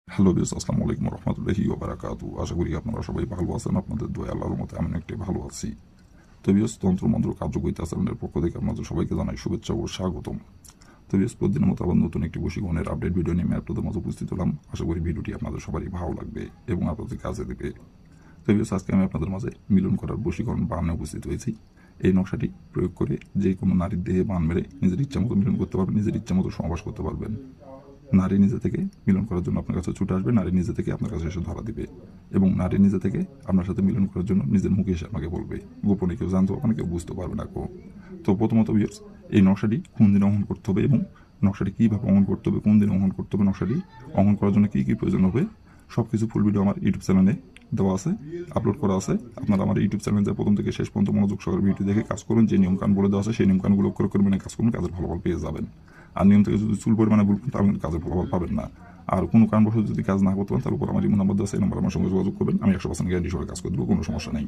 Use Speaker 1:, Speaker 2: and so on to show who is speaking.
Speaker 1: Hello বিয়স, আসসালামু আলাইকুম রহমতুল্লাহি ওবারাকাতু। আশা করি আপনারা সবাই ভালো আছেন। আপনাদের দোয়া আল্লাহর মতে আমি একটি ভালো আছি। তো বিয়স, তন্ত্রমন্ত্র কার্যকরিতা চ্যানেলের পক্ষ থেকে আপনাদের সবাইকে জানাই শুভেচ্ছা ও স্বাগতম। তো বিয়স, প্রতিদিনের মতো আবার নতুন একটি বশীকরণের আপডেট ভিডিও নিয়ে আমি আপনাদের মাঝে উপস্থিত হলাম। আশা করি ভিডিওটি আপনাদের সবারই ভালো লাগবে এবং আপনাদের কাজে দেবে। তো বিয়স, আজকে আমি আপনাদের মাঝে মিলন করার বশীকরণ বান উপস্থিত হয়েছি। এই নকশাটি প্রয়োগ করে যে কোনো নারীর দেহে বান মেরে নিজের ইচ্ছা মতো মিলন করতে পারবেন, নিজের ইচ্ছা মতো সমাবাস করতে পারবেন। নারী নিজে থেকে মিলন করার জন্য আপনার কাছে ছুটে আসবে, নারী নিজে থেকে আপনার কাছে এসে ধরা দিবে এবং নারী নিজে থেকে আপনার সাথে মিলন করার জন্য নিজের মুখে এসে আপনাকে বলবে। গোপনে কেউ জানতে পারবে না, কেউ বুঝতে পারবে না। তো প্রথমত ভিউয়ার্স, এই নকশাটি কোন দিন অঙ্কন করতে হবে এবং নকশাটি কীভাবে অঙ্কন করতে হবে, কোন দিন অঙ্কন করতে হবে, নকশাটি অঙ্কন করার জন্য কী কী প্রয়োজন হবে, সব কিছু ফুল ভিডিও আমার ইউটিউব চ্যানেলে দেওয়া আছে, আপলোড করা আছে। আপনারা আমার ইউটিউব চ্যানেলে যা প্রথম থেকে শেষ পর্যন্ত মনোযোগ সহকারে ভিডিও দেখে কাজ করুন। যে নিয়মকানুন বলে দেওয়া আছে সেই নিয়মকানুনগুলো করে করবেন, কাজ করুন, কাজের ফলাফল পেয়ে যাবেন। আর নিয়ম থেকে যদি চুল পরিমাণে ভুল করেন তাহলে কিন্তু কাজের ফলাফল পাবেন না। আর কোনো কারণবশত যদি কাজ না করতে পারেন তার উপর আমার ইমো নাম্বার দেওয়া আছে, এই নাম্বার আমার সঙ্গে যোগাযোগ করবেন। আমি 100% গ্যারান্টি সহকারে কাজ করে দেবো, কোনো সমস্যা নেই।